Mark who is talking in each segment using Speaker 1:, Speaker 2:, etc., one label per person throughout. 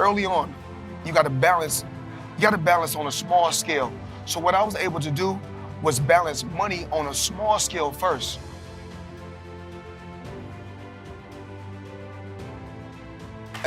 Speaker 1: early on, you gotta balance on a small scale. So what I was able to do was balance money on a small scale first.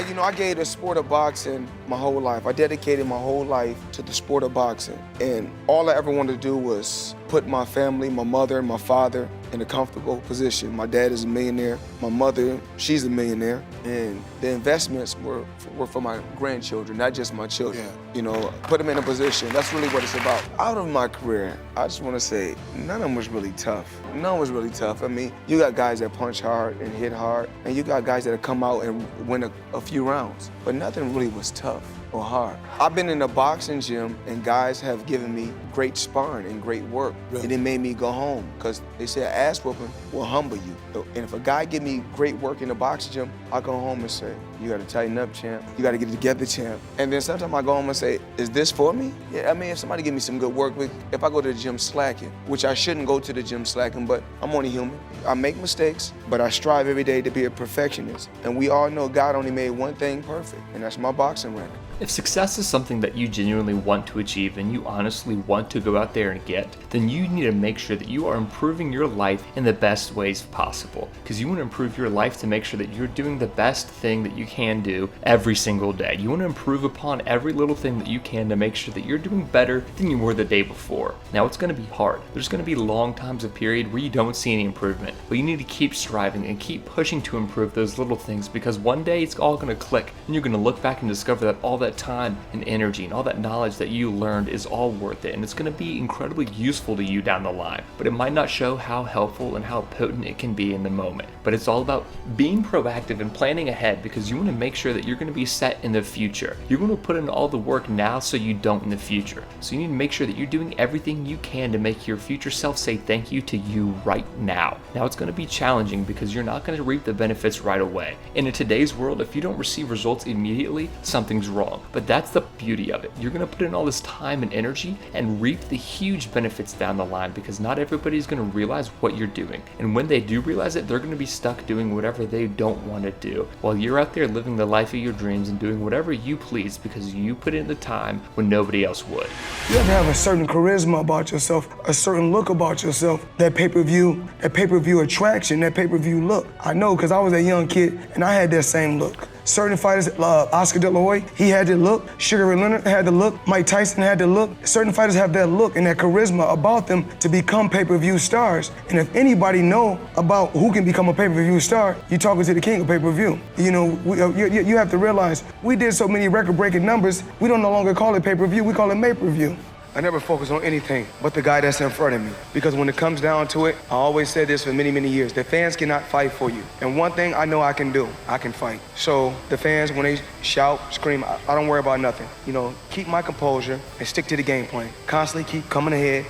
Speaker 1: You know, I gave the sport of boxing my whole life. I dedicated my whole life to the sport of boxing. And all I ever wanted to do was put my family, my mother and my father in a comfortable position. My dad is a millionaire. My mother, she's a millionaire. And the investments were for my grandchildren, not just my children. Yeah. You know, put them in a position. That's really what it's about. Out of my career, I just want to say, none of them was really tough. None was really tough. I mean, you got guys that punch hard and hit hard, and you got guys that come out and win a few rounds, but nothing really was tough or hard. I've been in a boxing gym and guys have given me great sparring and great work. Really? And it made me go home because they say ass whooping will humble you. And if a guy give me great work in the boxing gym, I go home and say, you gotta tighten up, champ. You gotta get it together, champ. And then sometimes I go home and say, is this for me? Yeah, I mean, if somebody give me some good work, if I go to the gym slacking, which I shouldn't go to the gym slacking, but I'm only human. I make mistakes, but I strive every day to be a perfectionist. And we all know God only made one thing perfect, and that's my boxing record.
Speaker 2: If success is something that you genuinely want to achieve and you honestly want to go out there and get, then you need to make sure that you are improving your life in the best ways possible. Because you want to improve your life to make sure that you're doing the best thing that you can do every single day. You want to improve upon every little thing that you can to make sure that you're doing better than you were the day before. Now, it's going to be hard. There's going to be long times of period where you don't see any improvement, but you need to keep striving and keep pushing to improve those little things, because one day it's all going to click and you're going to look back and discover that all that time and energy and all that knowledge that you learned is all worth it, and it's going to be incredibly useful to you down the line. But it might not show how helpful and how potent it can be in the moment. But it's all about being proactive and planning ahead, because you want to make sure that you're going to be set in the future. You're going to put in all the work now so you don't in the future. So you need to make sure that you're doing everything you can to make your future self say thank you to you right now. Now, it's going to be challenging because you're not going to reap the benefits right away. And in today's world, if you don't receive results immediately, something's wrong. But that's the beauty of it. You're going to put in all this time and energy and reap the huge benefits down the line, because not everybody's going to realize what you're doing. And when they do realize it, they're going to be stuck doing whatever they don't want to do, while you're out there living the life of your dreams and doing whatever you please because you put in the time when nobody else would.
Speaker 1: You have to have a certain charisma about yourself, a certain look about yourself, that pay-per-view attraction, that pay-per-view look. I know, because I was a young kid and I had that same look. Certain fighters, Oscar De La Hoya, he had the look. Sugar Ray Leonard had the look. Mike Tyson had the look. Certain fighters have that look and that charisma about them to become pay-per-view stars. And if anybody know about who can become a pay-per-view star, you're talking to the king of pay-per-view. You know, you have to realize, we did so many record-breaking numbers, we don't no longer call it pay-per-view, we call it May-per-view. I never focus on anything but the guy that's in front of me. Because when it comes down to it, I always said this for many, many years, the fans cannot fight for you. And one thing I know I can do, I can fight. So the fans, when they shout, scream, I don't worry about nothing. You know, keep my composure and stick to the game plan. Constantly keep coming ahead,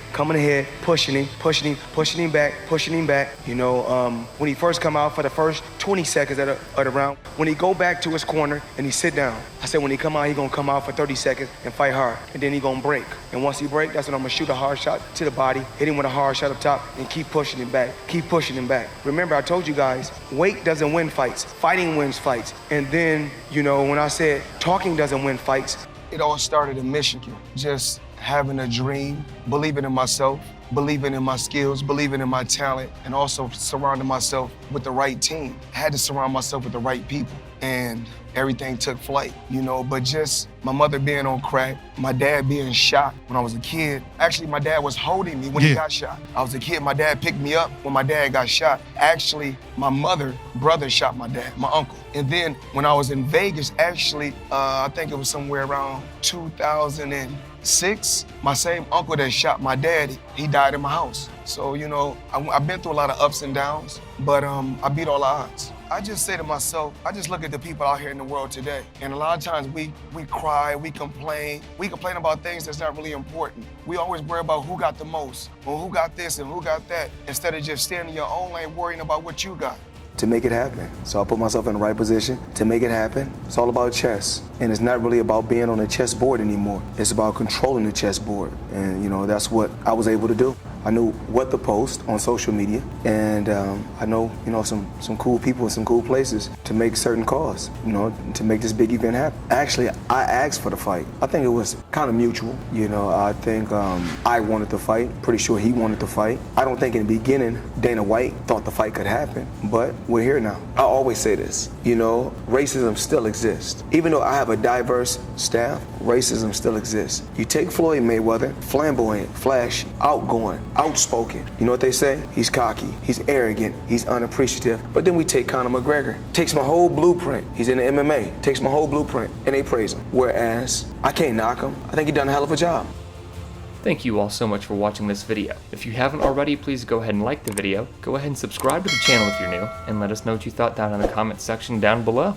Speaker 1: pushing him back. You know, when he first come out for the first 20 seconds of the round, when he go back to his corner and he sit down, I said when he come out, he gonna come out for 30 seconds and fight hard. And then he gonna break. And once he break, that's when I'm gonna shoot a hard shot to the body, hit him with a hard shot up top, and keep pushing him back. Remember, I told you guys, weight doesn't win fights. Fighting wins fights. And then, you know, when I said talking doesn't win fights, it all started in Michigan. Just having a dream, believing in myself, believing in my skills, believing in my talent, and also surrounding myself with the right team. I had to surround myself with the right people. And everything took flight, you know, but just my mother being on crack, my dad being shot when I was a kid. Actually, my dad was holding me when he got shot. I was a kid, my dad picked me up when my dad got shot. Actually, my brother shot my dad, my uncle. And then when I was in Vegas, actually, I think it was somewhere around 2006, my same uncle that shot my dad, he died in my house. So, you know, I've been through a lot of ups and downs, but I beat all the odds. I just say to myself, I just look at the people out here in the world today, and a lot of times we cry, we complain about things that's not really important. We always worry about who got the most, or who got this and who got that, instead of just staying in your own lane worrying about what you got. To make it happen. So I put myself in the right position to make it happen. It's all about chess. And it's not really about being on a chessboard anymore. It's about controlling the chessboard. And you know, that's what I was able to do. I knew what to post on social media, and I know, some cool people in some cool places to make certain calls, to make this big event happen. Actually, I asked for the fight. I think it was kind of mutual. I think I wanted to fight. Pretty sure he wanted to fight. I don't think in the beginning Dana White thought the fight could happen, but we're here now. I always say this, racism still exists. Even though I have a diverse staff, racism still exists. You take Floyd Mayweather, flamboyant, flashy, outgoing, outspoken. You know what they say? He's cocky, he's arrogant, he's unappreciative. But then we take Conor McGregor, takes my whole blueprint. He's in the MMA, takes my whole blueprint, and they praise him. Whereas, I can't knock him. I think he done a hell of a job.
Speaker 2: Thank you all so much for watching this video. If you haven't already, please go ahead and like the video, go ahead and subscribe to the channel if you're new, and let us know what you thought down in the comments section down below.